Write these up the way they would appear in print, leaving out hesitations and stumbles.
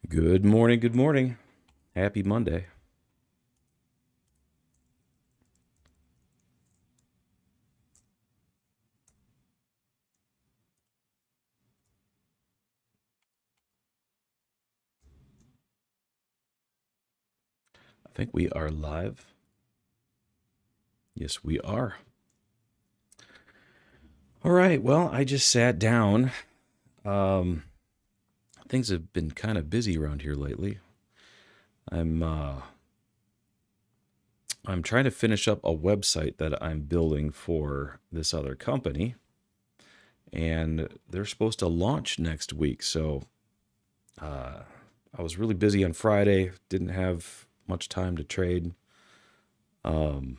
Good morning, good morning. Happy Monday. I think we are live. Yes, we are. All right, well, I just sat down. Um, Things have been kind of busy around here lately. I'm uh, I'm trying to finish up a website that I'm building for this other company, and they're supposed to launch next week. So I was really busy on Friday. Didn't have much time to trade. Um,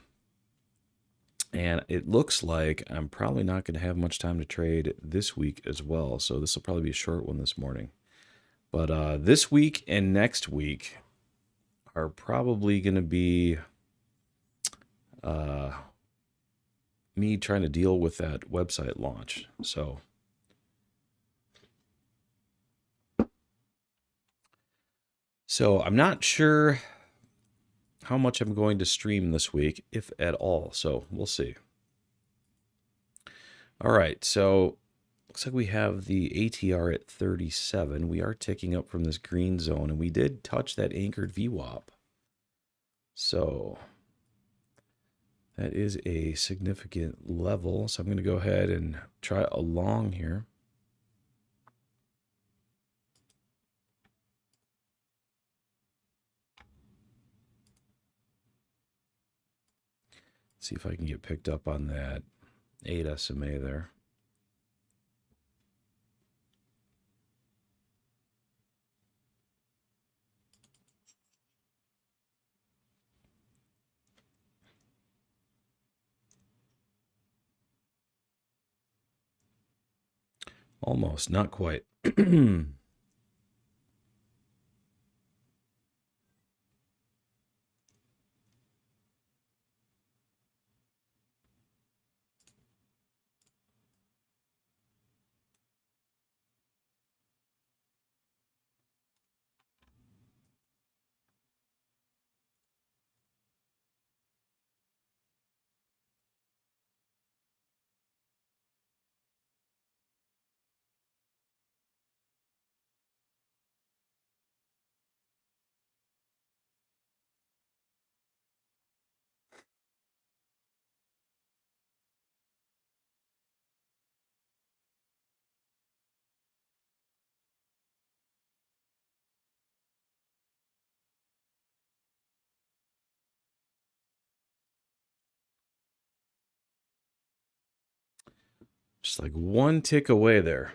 And it looks like I'm probably not going to have much time to trade this week as well. So this will probably be a short one this morning. But this week and next week are probably going to be uh, me trying to deal with that website launch. So I'm not sure how much I'm going to stream this week, if at all. So we'll see. All right. So looks like we have the ATR at 37. We are ticking up from this green zone, and we did touch that anchored VWAP. So that is a significant level. So I'm going to go ahead and try a long here. See if I can get picked up on that 8 SMA there. Almost, not quite. Just like one tick away there.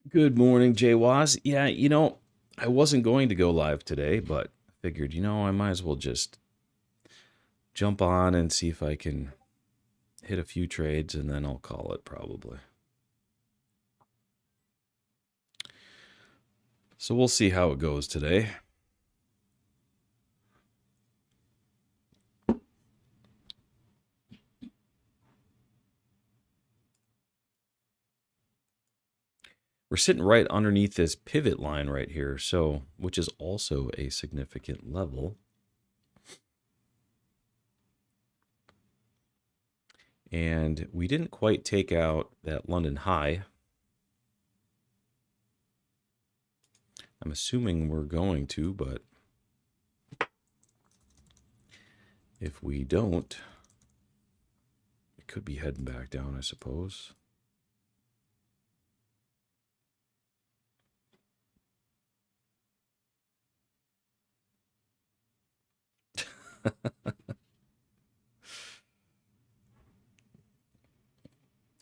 Good morning, Jay Waz. Yeah, I wasn't going to go live today, but I figured, I might as well just jump on and see if I can hit a few trades, and then I'll call it probably. So we'll see how it goes today. We're sitting right underneath this pivot line right here, so which is also a significant level. And we didn't quite take out that London high. I'm assuming we're going to, but if we don't, it could be heading back down, I suppose.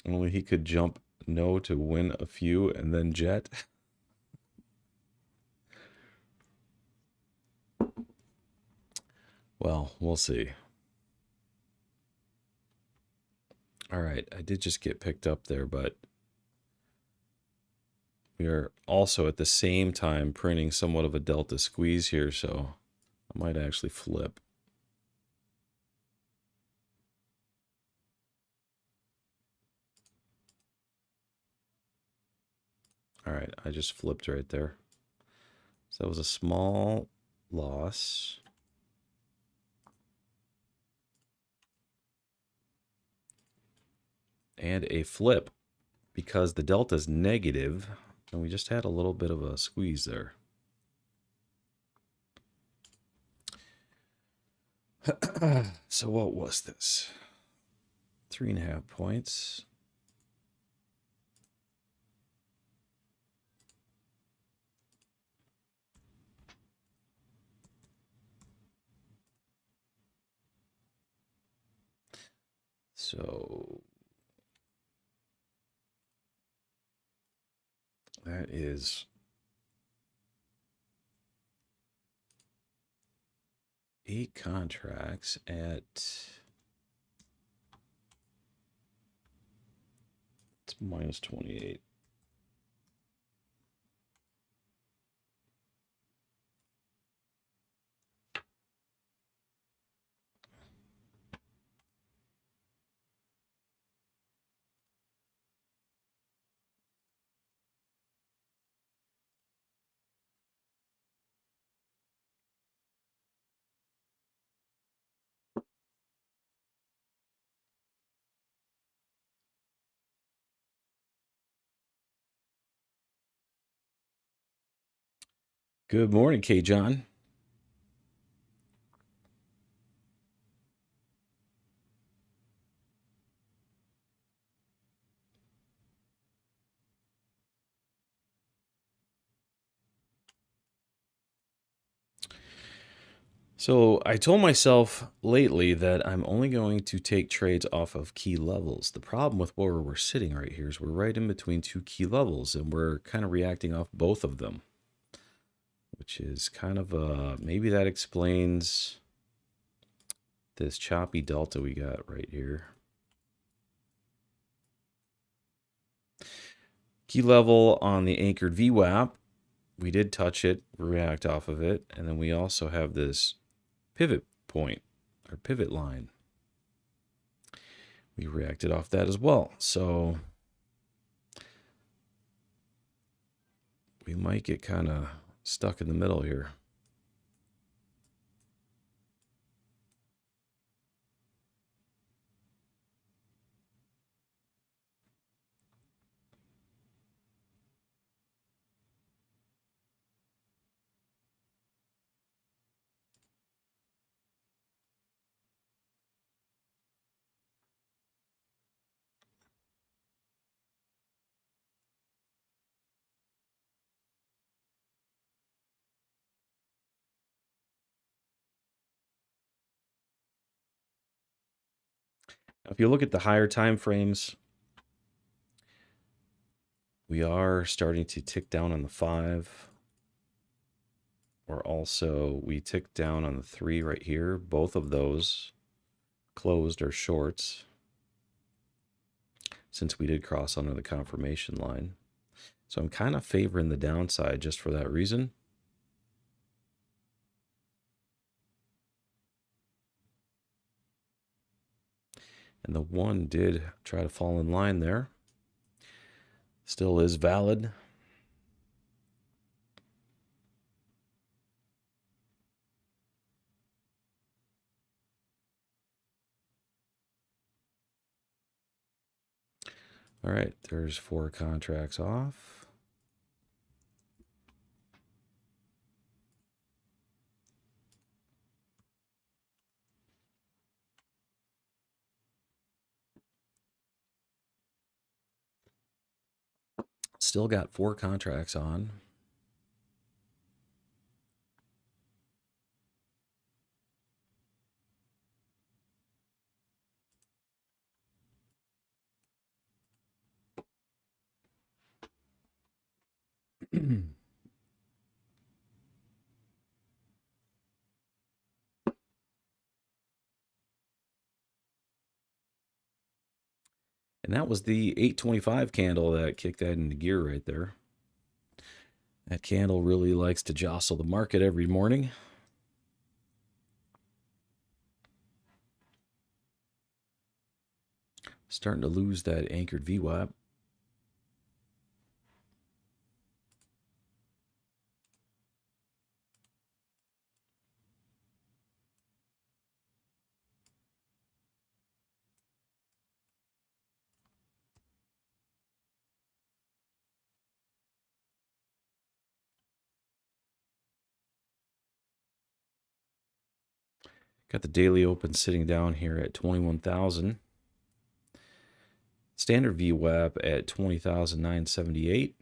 Only he could jump no to win a few and then jet. Well, we'll see. All right, I did just get picked up there, but we are also at the same time printing somewhat of a delta squeeze here, so I might actually flip. All right, I just flipped right there. So that was a small loss. And a flip because the delta is negative, and we just had a little bit of a squeeze there. So what was this? 3.5 points. So that is 8 contracts at it's minus 28. Good morning, K. John. So I told myself lately that I'm only going to take trades off of key levels. The problem with where we're sitting right here is we're right in between 2 key levels, and we're kind of reacting off both of them, which is kind of maybe that explains this choppy delta we got right here. Key level on the anchored VWAP, we did touch it, react off of it, and then we also have this pivot point or pivot line. We reacted off that as well. So we might get kind of stuck in the middle here. If you look at the higher time frames, we are starting to tick down on the 5. Or also we ticked down on the 3 right here. Both of those closed or shorts since we did cross under the confirmation line. So I'm kind of favoring the downside just for that reason. And the 1 did try to fall in line there. Still is valid. All right, there's 4 contracts off. Still got 4 contracts on. . And that was the 825 candle that kicked that into gear right there. That candle really likes to jostle the market every morning. Starting to lose that anchored VWAP. Got the daily open sitting down here at 21,000. Standard VWAP at 20,978.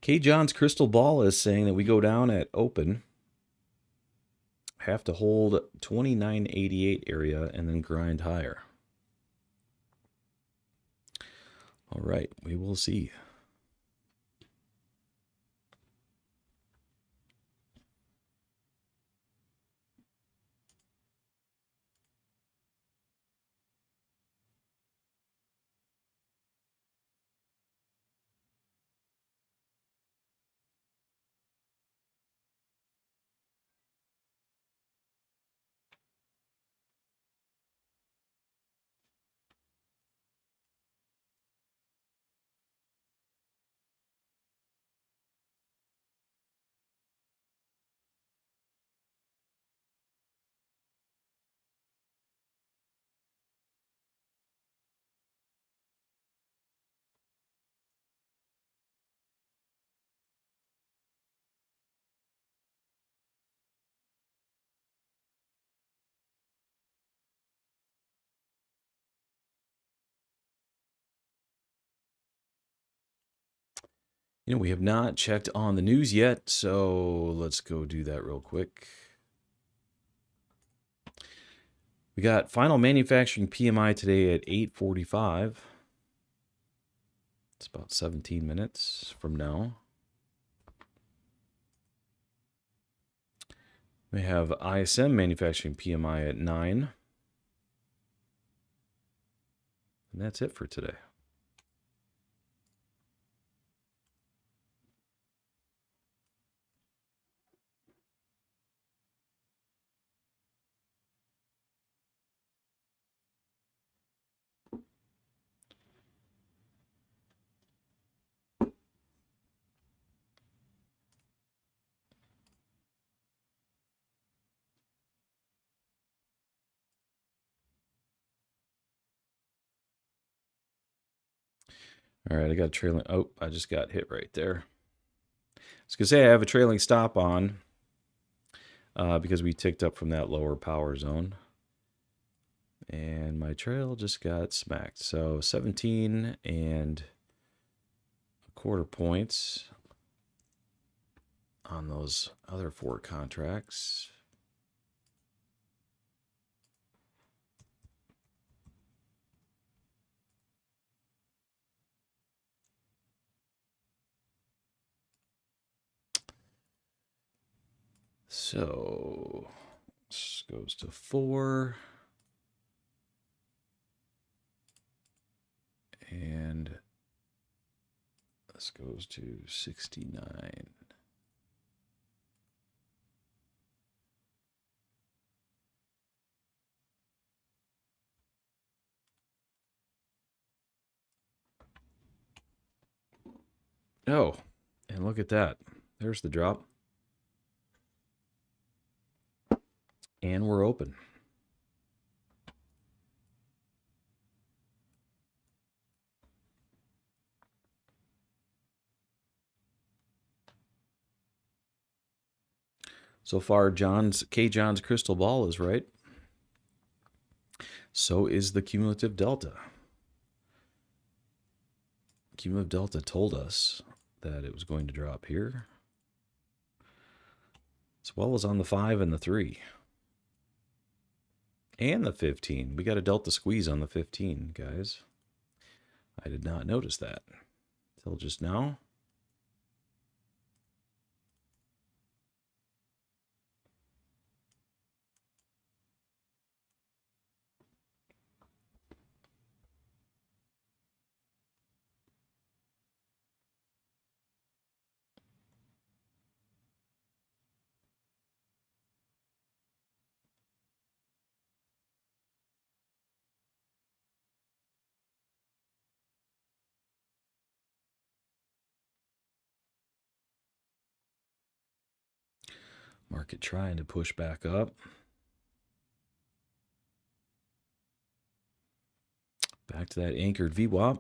K. John's crystal ball is saying that we go down at open. Have to hold 2988 area and then grind higher. All right, we will see. We have not checked on the news yet, so let's go do that real quick. We got final manufacturing PMI today at 8:45. It's about 17 minutes from now. We have ISM manufacturing PMI at 9. And that's it for today. All right, I got a trailing. Oh, I just got hit right there. I was going to say I have a trailing stop on because we ticked up from that lower power zone. And my trail just got smacked. So 17 and a quarter points on those other 4 contracts. So this goes to 4. And this goes to 69. Oh, and look at that. There's the drop. And we're open. So far, John's crystal ball is right. So is the cumulative delta. Cumulative delta told us that it was going to drop here, as well as on the 5 and the 3. And the 15. We got a delta squeeze on the 15, guys. I did not notice that until just now. Market trying to push back up. Back to that anchored VWAP.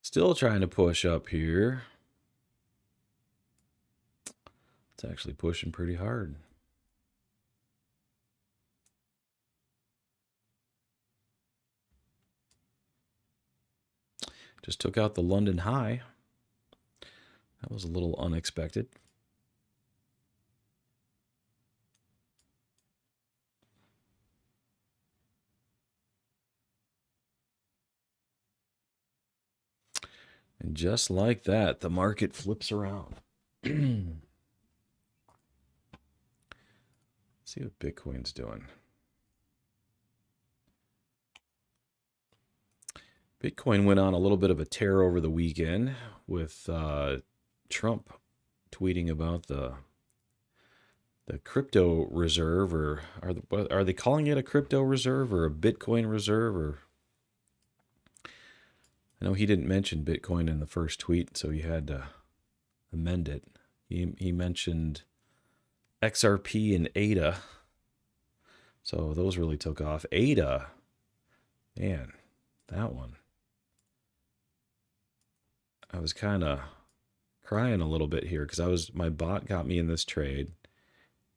Still trying to push up here. It's actually pushing pretty hard. Just took out the London high. That was a little unexpected. And just like that, the market flips around. See what Bitcoin's doing. Bitcoin went on a little bit of a tear over the weekend with Trump tweeting about the crypto reserve, or are they calling it a crypto reserve or a Bitcoin reserve? Or I know he didn't mention Bitcoin in the first tweet, so he had to amend it. He mentioned XRP and ADA, so those really took off. ADA, man, that one. I was kind of crying a little bit here because my bot got me in this trade,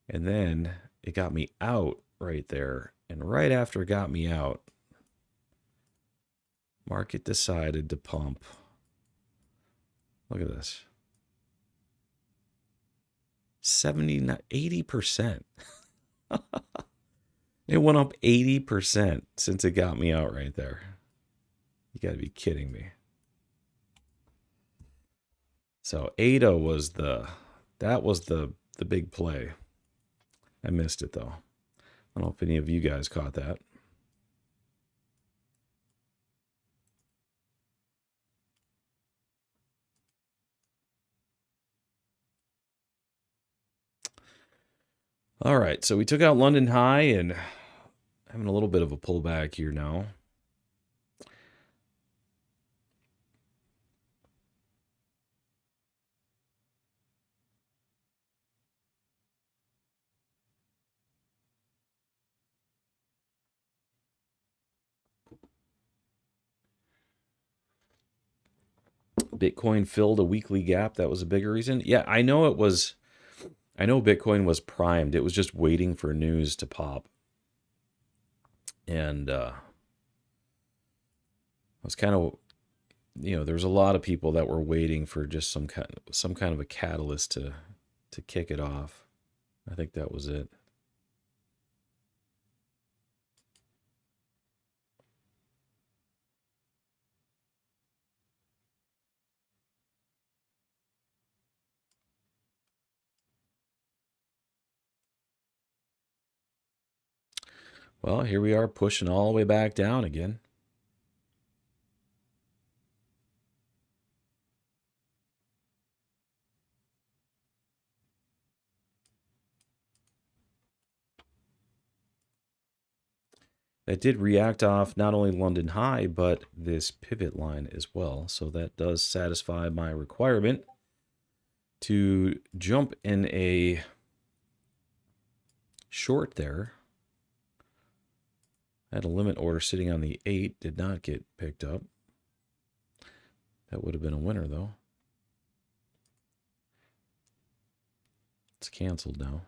and then it got me out right there. And right after it got me out, market decided to pump. Look at this. 80%. It went up 80% since it got me out right there. You got to be kidding me. So ADA was the big play. I missed it though. I don't know if any of you guys caught that. All right, so we took out London high and having a little bit of a pullback here now. Bitcoin filled a weekly gap. That was a bigger reason. Yeah, I know Bitcoin was primed. It was just waiting for news to pop. And was kind of, there was a lot of people that were waiting for just some kind of a catalyst to kick it off. I think that was it. Well, here we are pushing all the way back down again. That did react off not only London high, but this pivot line as well. So that does satisfy my requirement to jump in a short there. I had a limit order sitting on the 8, did not get picked up. That would have been a winner though. It's canceled now.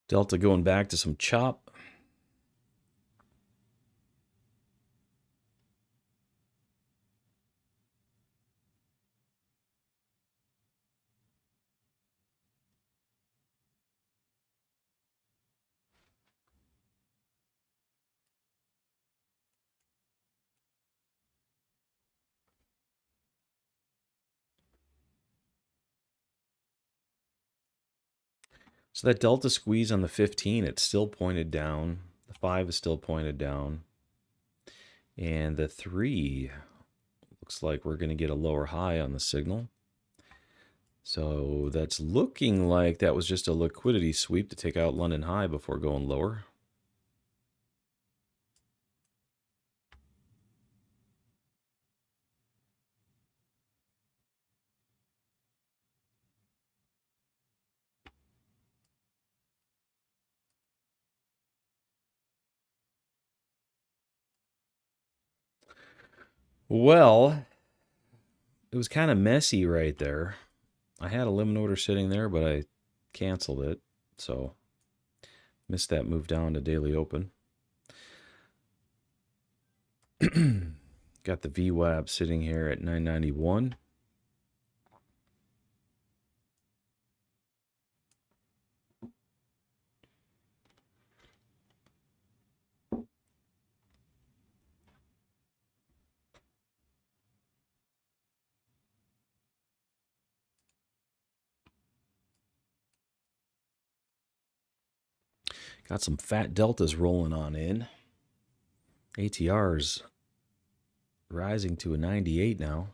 Delta going back to some chop. So that delta squeeze on the 15, it's still pointed down. The 5 is still pointed down. And the 3 looks like we're going to get a lower high on the signal. So that's looking like that was just a liquidity sweep to take out London high before going lower. Well, it was kind of messy right there. I had a limit order sitting there, but I canceled it. So missed that move down to daily open. Got the VWAP sitting here at 991. Got some fat deltas rolling on in. ATR's rising to a 98 now.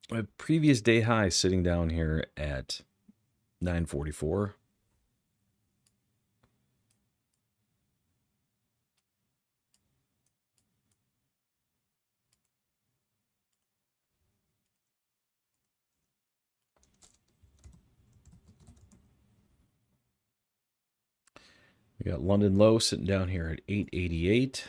My previous day high sitting down here at 944. We got London low sitting down here at 888.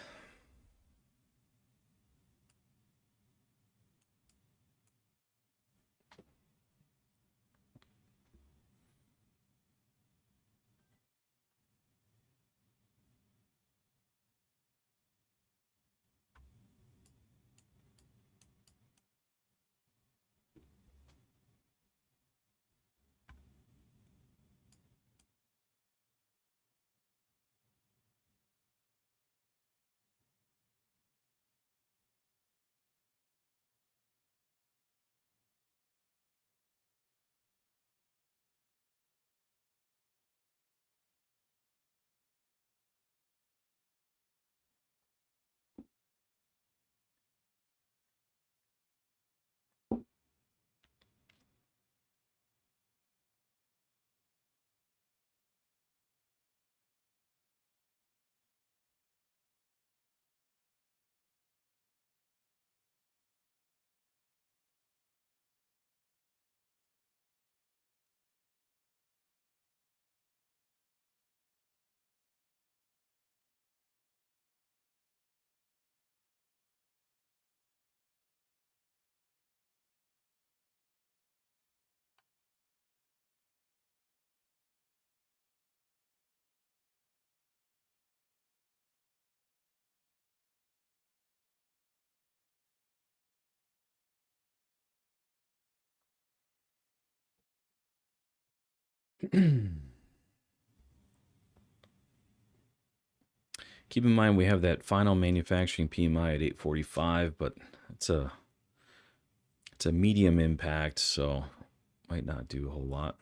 Keep in mind we have that final manufacturing PMI at 845, but it's a medium impact, so might not do a whole lot.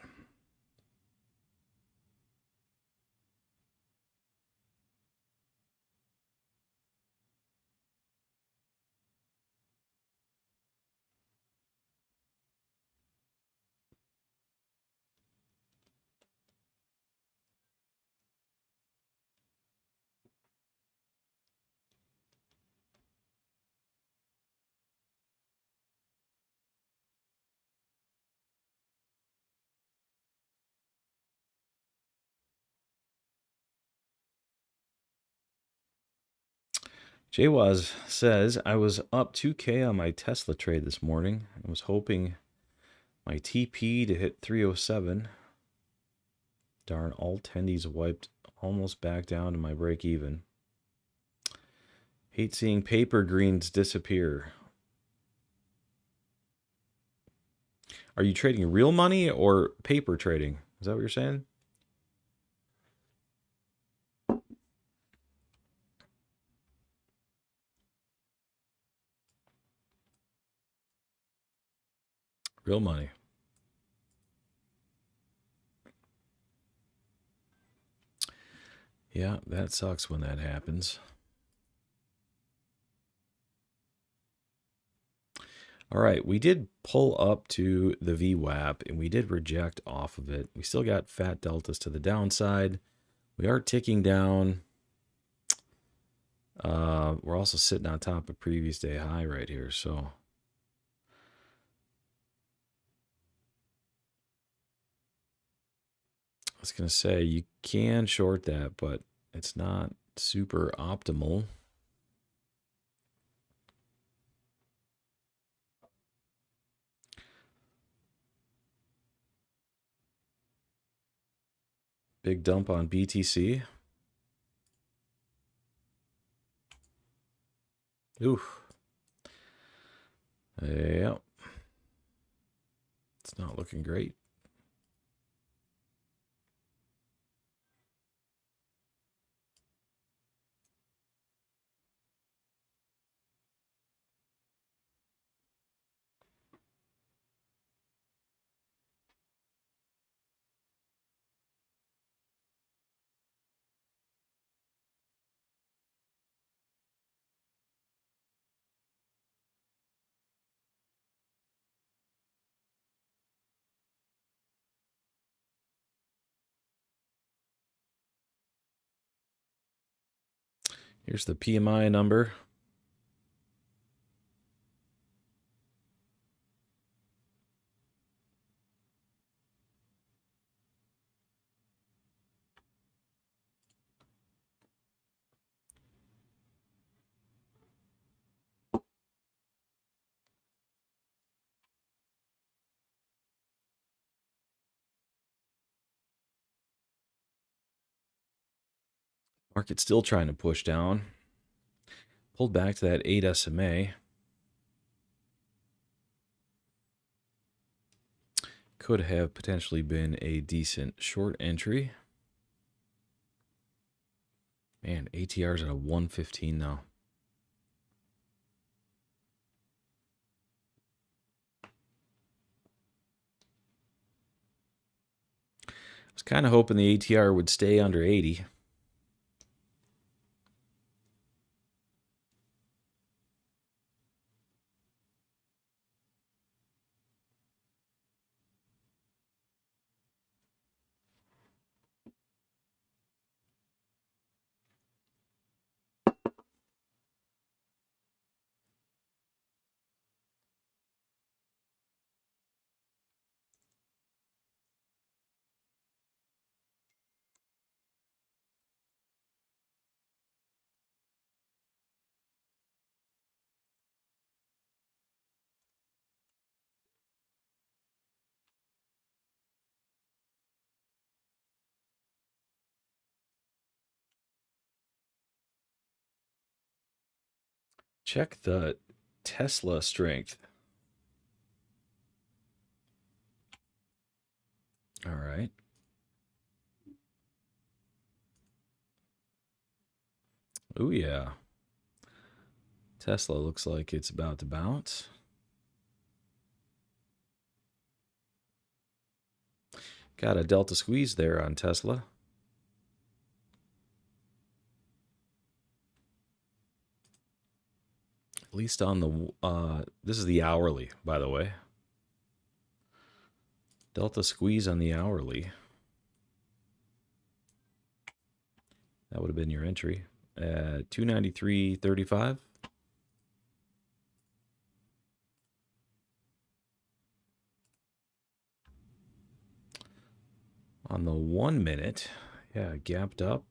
JWaz says, I was up 2K on my Tesla trade this morning. I was hoping my TP to hit 307. Darn, all tendies wiped almost back down to my break even. Hate seeing paper greens disappear. Are you trading real money or paper trading? Is that what you're saying? Real money. Yeah, that sucks when that happens. All right, we did pull up to the VWAP and we did reject off of it. We still got fat deltas to the downside. We are ticking down. We're also sitting on top of previous day high right here. So I was going to say you can short that, but it's not super optimal. Big dump on BTC. Oof. Yep. It's not looking great. Here's the PMI number. Market still trying to push down. Pulled back to that 8 SMA. Could have potentially been a decent short entry. Man, ATR's at a 115 now. I was kind of hoping the ATR would stay under 80. Check the Tesla strength. All right. Oh, yeah. Tesla looks like it's about to bounce. Got a delta squeeze there on Tesla. At least on the, this is the hourly, by the way. Delta squeeze on the hourly. That would have been your entry at 293.35. On the 1 minute, yeah, gapped up.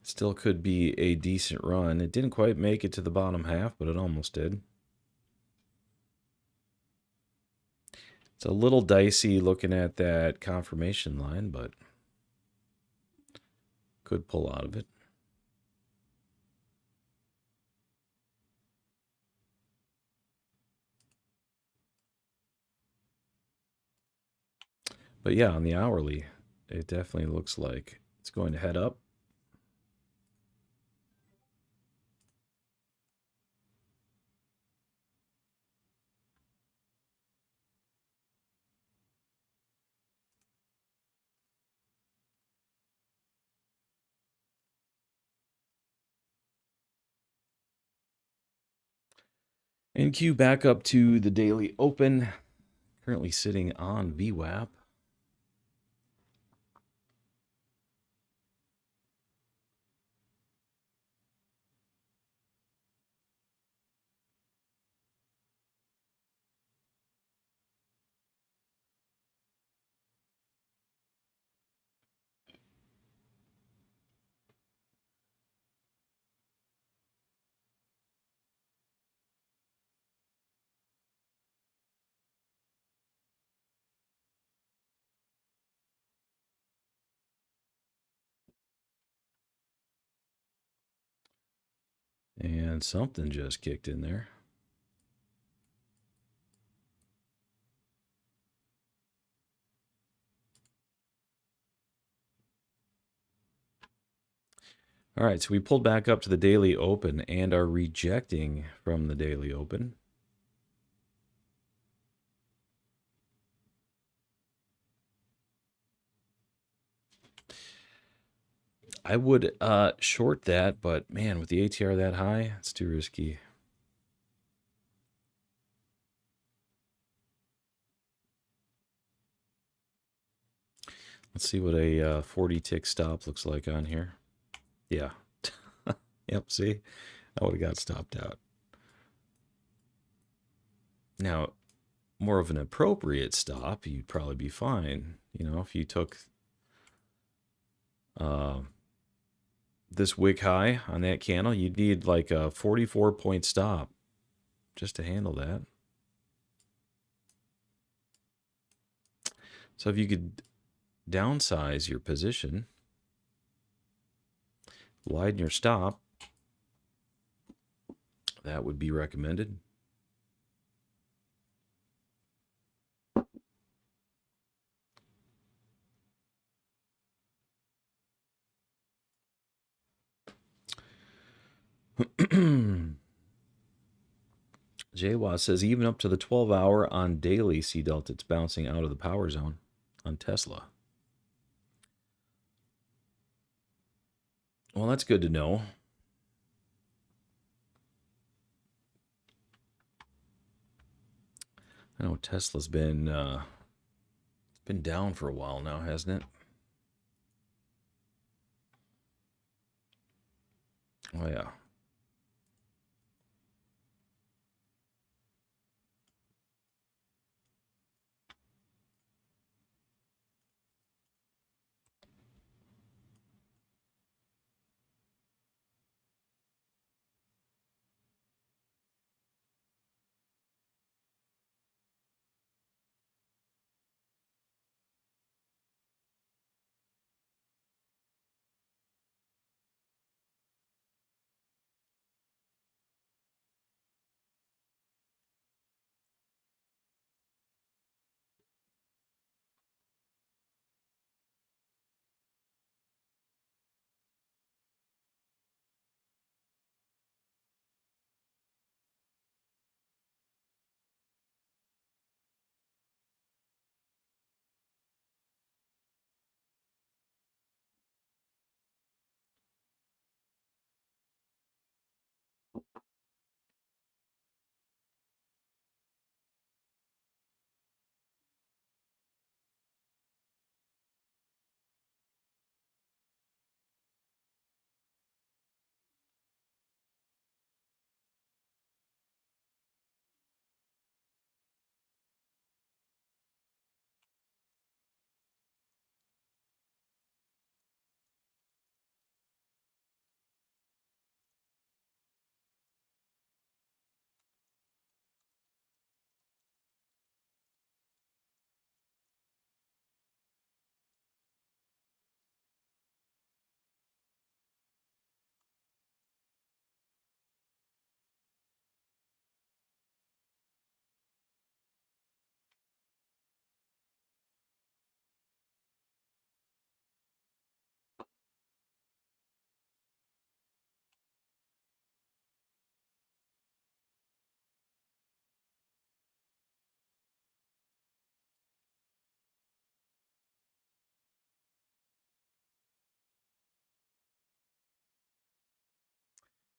Still could be a decent run. It didn't quite make it to the bottom half, but it almost did. It's a little dicey looking at that confirmation line, but could pull out of it. But yeah, on the hourly, it definitely looks like it's going to head up. NQ back up to the daily open, currently sitting on VWAP. And something just kicked in there. All right, so we pulled back up to the daily open and are rejecting from the daily open. I would short that, but man, with the ATR that high, it's too risky. Let's see what a 40 tick stop looks like on here. Yeah. Yep, see? I would have got stopped out. Now, more of an appropriate stop, you'd probably be fine. You know, if you took this wick high on that candle, you'd need like a 44-point stop just to handle that. So if you could downsize your position, widen your stop, that would be recommended. JWA says even up to the 12-hour on daily C Delta, it's bouncing out of the power zone on Tesla. Well, that's good to know. I know Tesla's been down for a while now, hasn't it? Oh yeah.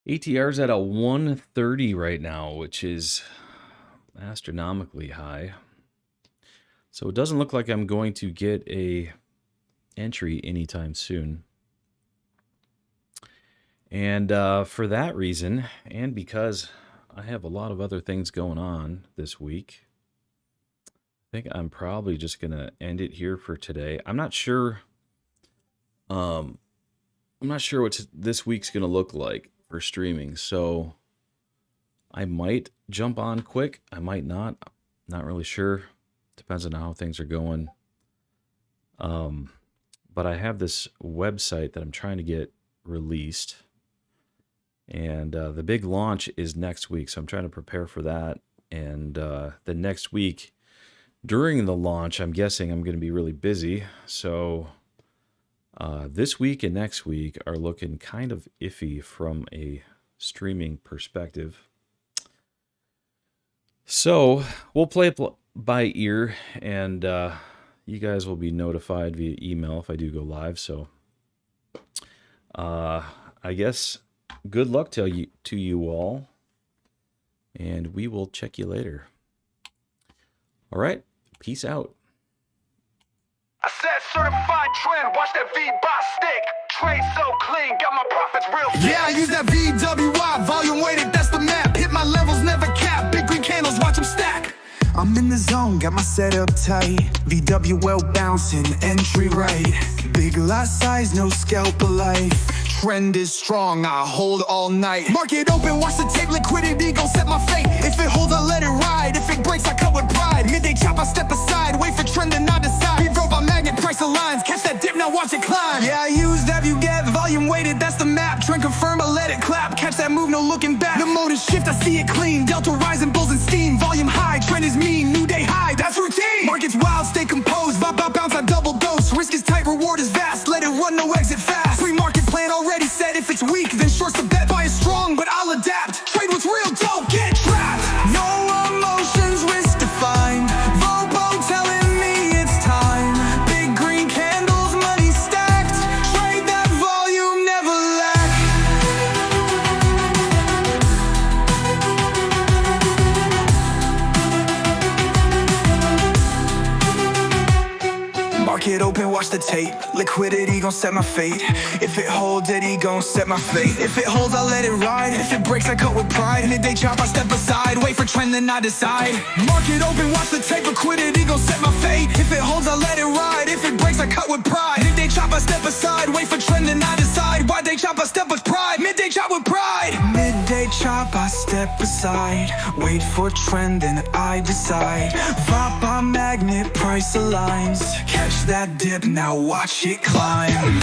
ATR's at a 130 right now, which is astronomically high. So it doesn't look like I'm going to get a entry anytime soon. And for that reason, and because I have a lot of other things going on this week, I think I'm probably just going to end it here for today. I'm not sure what this week's going to look like for streaming. So I might jump on quick. I might not. Not really sure. Depends on how things are going. But I have this website that I'm trying to get released. And the big launch is next week. So I'm trying to prepare for that. And the next week, during the launch, I'm guessing I'm going to be really busy. So this week and next week are looking kind of iffy from a streaming perspective. So we'll play it by ear, and you guys will be notified via email if I do go live. So I guess good luck to you all, and we will check you later. All right, peace out. I said certified trend, watch that V-Bot stick. Trade so clean, got my profits real thick. Yeah, I use that VWI, volume weighted, that's the map. Hit my levels, never cap, big green candles, watch them stack. I'm in the zone, got my setup tight. VWL bouncing, entry right. Big lot size, no scalper life. Trend is strong, I hold all night. Market open, watch the tape, liquidity gon' set my fate. If it holds, I let it ride. If it breaks, I cut with pride. Midday chop, I step aside. Wait for trend and I decide. Be broke by magnet, price aligns. Catch that dip, now watch it climb. Yeah, I use that view get volume weighted, that's the map. Trend confirm, I let it clap. Catch that move, no looking back. The mode is shift, I see it clean. Delta rising, bulls and steam. Volume high, trend is mean. New day high, that's routine. Markets wild, stay composed. Bounce, I double dose. Risk is tight, reward is vast. Let it run, no exit fast. Free market plan already set. If it's weak, then short's the bet. Buy is strong, but I'll adapt. Trade what's real, don't get trapped. No emotions, risk defined. Vobo telling me it's time. Big green candles, money stacked. Trade that volume, never lack. Market open, watch the tape. Liquidity gon' set my fate. If it holds, it gon' set my fate. If it holds, I let it ride. If it breaks, I cut with pride. Midday chop, I step aside. Wait for trend, then I decide. Market open, watch the tape. Liquidity gon' set my fate. If it holds, I let it ride. If it breaks, I cut with pride. Midday chop, I step aside. Wait for trend, then I decide. Why day chop, I step with pride. Midday chop with pride. Midday chop, I step aside. Wait for trend, then I decide. Vop on magnet, price aligns. Catch that dip, now watch it climb.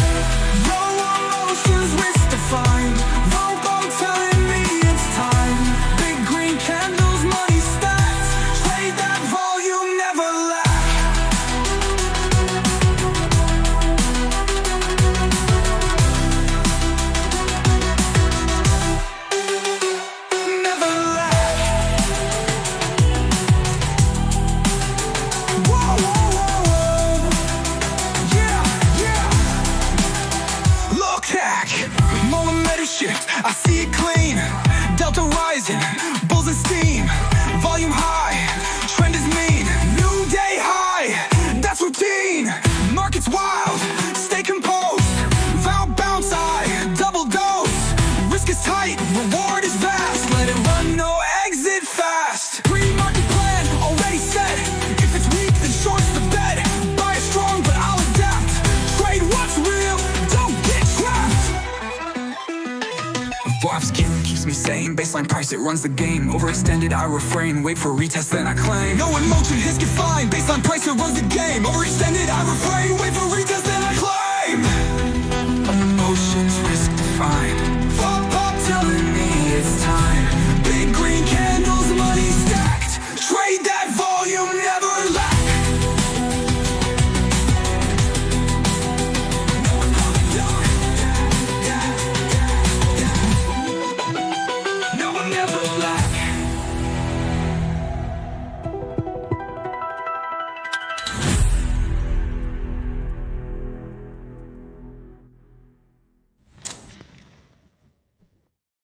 No emotions, risk defined. Vobo telling me it's time. Big green candles, money stacked. Trade that volume, never lack. Never lack. Whoa, whoa, whoa, whoa. Look back, momentum shift, I see it clean. Delta rising, bulls and steam. Volume high, trend is mean. New day high, that's routine. Markets wild, stay composed. Bounce, I double dose. Risk is tight, reward is vast. Let it run, no exit fast. Pre-market plan already set. If it's weak, then short's the bet. Buy it strong, but I'll adapt. Trade what's real, don't get trapped. Bob's keeps me sane. Baseline price, it runs the game. Overextended, I refrain. Wait for retest, then I claim. No emotion, his get fine. Baseline price, it runs the game. Overextended, I refrain. Wait for retest,